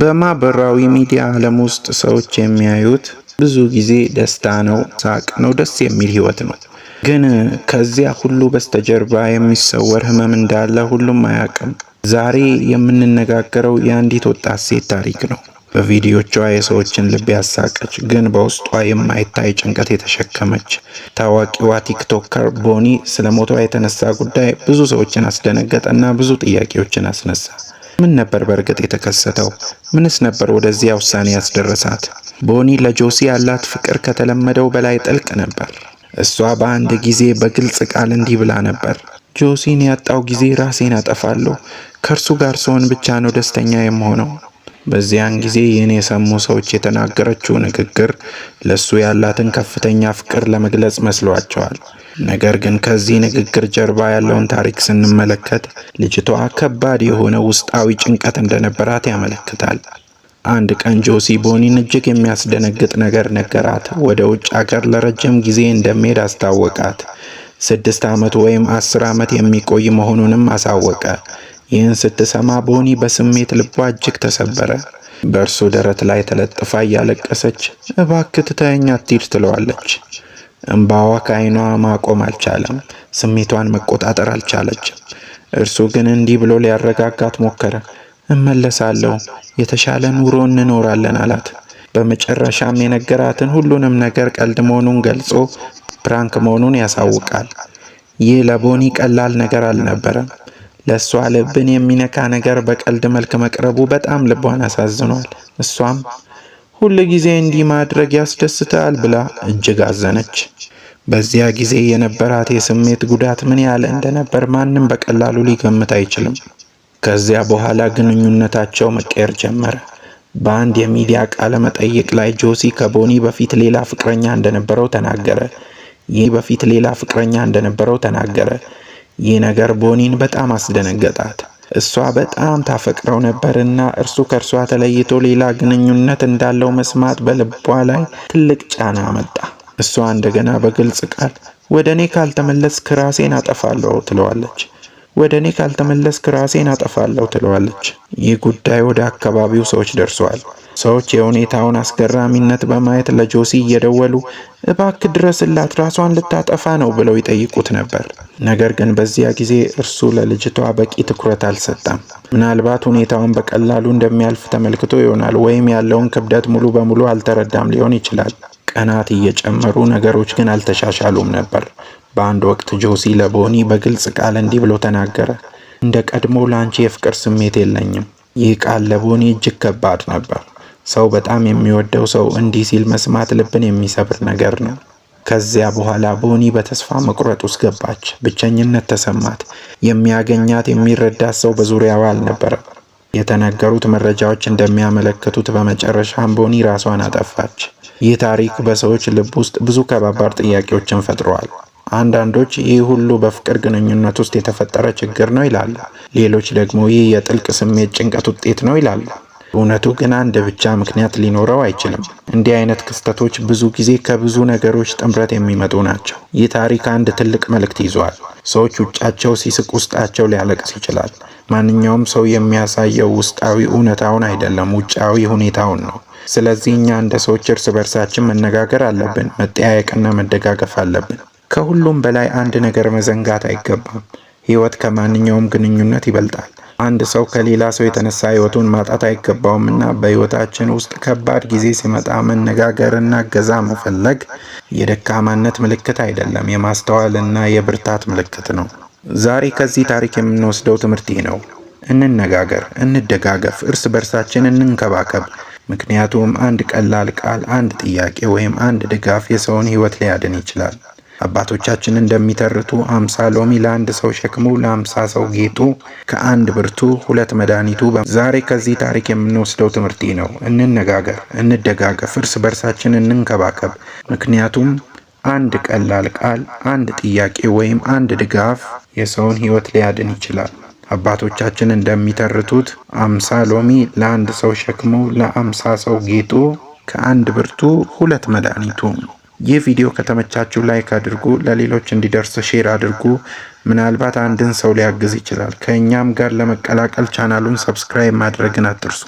በማህበራዊ ሚዲያ ዓለም ውስጥ ሰዎች የሚያዩት ብዙ ጊዜ ደስታ ነው፣ ሳቅ ነው፣ ደስ የሚል ህይወት ነው። ግን ከዚያ ሁሉ በስተጀርባ የሚሰወር ህመም እንዳለ ሁሉም አያውቅም። ዛሬ የምንነጋገረው የአንዲት ወጣት ሴት ታሪክ ነው። በቪዲዮቿ የሰዎችን ልብ ያሳቀች ግን በውስጧ የማይታይ ጭንቀት የተሸከመች ታዋቂዋ ቲክቶከር ቦኒ ስለ ሞቷ የተነሳ ጉዳይ ብዙ ሰዎችን አስደነገጠና ብዙ ጥያቄዎችን አስነሳ። ምን ነበር በእርግጥ የተከሰተው? ምንስ ነበር ወደዚያ ውሳኔ ያስደረሳት? ቦኒ ለጆሲ ያላት ፍቅር ከተለመደው በላይ ጥልቅ ነበር። እሷ በአንድ ጊዜ በግልጽ ቃል እንዲህ ብላ ነበር። ጆሲን ያጣው ጊዜ ራሴን አጠፋለሁ። ከእርሱ ጋር ስሆን ብቻ ነው ደስተኛ የምሆነው። በዚያን ጊዜ ይህን የሰሙ ሰዎች የተናገረችው ንግግር ለሱ ያላትን ከፍተኛ ፍቅር ለመግለጽ መስሏቸዋል። ነገር ግን ከዚህ ንግግር ጀርባ ያለውን ታሪክ ስንመለከት ልጅቷ ከባድ የሆነ ውስጣዊ ጭንቀት እንደነበራት ያመለክታል። አንድ ቀን ጆሲ ቦኒን እጅግ የሚያስደነግጥ ነገር ነገራት። ወደ ውጭ አገር ለረጅም ጊዜ እንደሚሄድ አስታወቃት። 6 ዓመት ወይም 10 ዓመት የሚቆይ መሆኑንም አሳወቀ። ይህን ስትሰማ ቦኒ በስሜት ልቧ እጅግ ተሰበረ። በእርሱ ደረት ላይ ተለጥፋ እያለቀሰች እባክህ ትተኸኝ አትሂድ ትለዋለች። እንባዋ ከዓይኗ ማቆም አልቻለም። ስሜቷን መቆጣጠር አልቻለችም። እርሱ ግን እንዲህ ብሎ ሊያረጋጋት ሞከረ። እመለሳለሁ፣ የተሻለ ኑሮ እንኖራለን አላት። በመጨረሻም የነገራትን ሁሉንም ነገር ቀልድ መሆኑን ገልጾ ፕራንክ መሆኑን ያሳውቃል። ይህ ለቦኒ ቀላል ነገር አልነበረም። ለሷ ልብን የሚነካ ነገር በቀልድ መልክ መቅረቡ በጣም ልቧን አሳዝኗል። እሷም ሁሉ ጊዜ እንዲህ ማድረግ ያስደስታል ብላ እጅግ አዘነች። በዚያ ጊዜ የነበራት የስሜት ጉዳት ምን ያህል እንደነበር ማንም በቀላሉ ሊገምት አይችልም። ከዚያ በኋላ ግንኙነታቸው መቀየር ጀመረ። በአንድ የሚዲያ ቃለ መጠይቅ ላይ ጆሲ ከቦኒ በፊት ሌላ ፍቅረኛ እንደነበረው ተናገረ። ይህ ነገር ቦኒን በጣም አስደነገጣት። እሷ በጣም ታፈቅረው ነበርና እርሱ ከእርሷ ተለይቶ ሌላ ግንኙነት እንዳለው መስማት በልቧ ላይ ትልቅ ጫና አመጣ። እሷ እንደገና በግልጽ ቃል ወደ እኔ ካልተመለስክ ራሴን አጠፋለሁ ትለዋለች። ይህ ጉዳይ ወደ አካባቢው ሰዎች ደርሷል። ሰዎች የሁኔታውን አስገራሚነት በማየት ለጆሲ እየደወሉ እባክህ ድረስላት፣ ራሷን ልታጠፋ ነው ብለው ይጠይቁት ነበር። ነገር ግን በዚያ ጊዜ እርሱ ለልጅቷ በቂ ትኩረት አልሰጠም። ምናልባት ሁኔታውን በቀላሉ እንደሚያልፍ ተመልክቶ ይሆናል፣ ወይም ያለውን ክብደት ሙሉ በሙሉ አልተረዳም ሊሆን ይችላል። ቀናት እየጨመሩ ነገሮች ግን አልተሻሻሉም ነበር። በአንድ ወቅት ጆሲ ለቦኒ በግልጽ ቃል እንዲህ ብሎ ተናገረ። እንደ ቀድሞ ለአንቺ የፍቅር ስሜት የለኝም። ይህ ቃል ለቦኒ እጅግ ከባድ ነበር። ሰው በጣም የሚወደው ሰው እንዲህ ሲል መስማት ልብን የሚሰብር ነገር ነው። ከዚያ በኋላ ቦኒ በተስፋ መቁረጥ ውስጥ ገባች። ብቸኝነት ተሰማት። የሚያገኛት የሚረዳት ሰው በዙሪያዋ አልነበረም። የተነገሩት መረጃዎች እንደሚያመለክቱት በመጨረሻም ቦኒ ራሷን አጠፋች። ይህ ታሪክ በሰዎች ልብ ውስጥ ብዙ ከባባድ ጥያቄዎችን ፈጥሯል። አንዳንዶች ይህ ሁሉ በፍቅር ግንኙነት ውስጥ የተፈጠረ ችግር ነው ይላሉ። ሌሎች ደግሞ ይህ የጥልቅ ስሜት ጭንቀት ውጤት ነው ይላሉ። እውነቱ ግን አንድ ብቻ ምክንያት ሊኖረው አይችልም። እንዲህ አይነት ክስተቶች ብዙ ጊዜ ከብዙ ነገሮች ጥምረት የሚመጡ ናቸው። ይህ ታሪክ አንድ ትልቅ መልእክት ይዟል። ሰዎች ውጫቸው ሲስቅ ውስጣቸው ሊያለቅስ ይችላል። ማንኛውም ሰው የሚያሳየው ውስጣዊ እውነታውን አይደለም፣ ውጫዊ ሁኔታውን ነው። ስለዚህ እኛ እንደ ሰዎች እርስ በርሳችን መነጋገር አለብን፣ መጠያየቅና መደጋገፍ አለብን። ከሁሉም በላይ አንድ ነገር መዘንጋት አይገባም። ህይወት ከማንኛውም ግንኙነት ይበልጣል። አንድ ሰው ከሌላ ሰው የተነሳ ህይወቱን ማጣት አይገባውምና በህይወታችን ውስጥ ከባድ ጊዜ ሲመጣ መነጋገርና እገዛ መፈለግ የደካማነት ምልክት አይደለም፣ የማስተዋልና የብርታት ምልክት ነው። ዛሬ ከዚህ ታሪክ የምንወስደው ትምህርት ይህ ነው። እንነጋገር፣ እንደጋገፍ፣ እርስ በርሳችን እንንከባከብ። ምክንያቱም አንድ ቀላል ቃል፣ አንድ ጥያቄ ወይም አንድ ድጋፍ የሰውን ህይወት ሊያድን ይችላል። አባቶቻችን እንደሚተርቱ 50 ሎሚ ለአንድ ሰው ሸክሙ፣ ለ50 ሰው ጌጡ፣ ከአንድ ብርቱ 2 መድኃኒቱ። ዛሬ ከዚህ ታሪክ የምንወስደው ትምህርት ነው። እንነጋገር፣ እንደጋገፍ፣ እርስ በርሳችን እንንከባከብ። ምክንያቱም አንድ ቀላል ቃል፣ አንድ ጥያቄ ወይም አንድ ድጋፍ የሰውን ህይወት ሊያድን ይችላል። አባቶቻችን እንደሚተርቱት 50 ሎሚ ለአንድ ሰው ሸክሙ፣ ለ50 ሰው ጌጡ፣ ከአንድ ብርቱ 2 መድኃኒቱ። ይህ ቪዲዮ ከተመቻችሁ ላይክ አድርጉ፣ ለሌሎች እንዲደርስ ሼር አድርጉ። ምናልባት አንድን ሰው ሊያግዝ ይችላል። ከእኛም ጋር ለመቀላቀል ቻናሉን ሰብስክራይብ ማድረግን አትርሱ።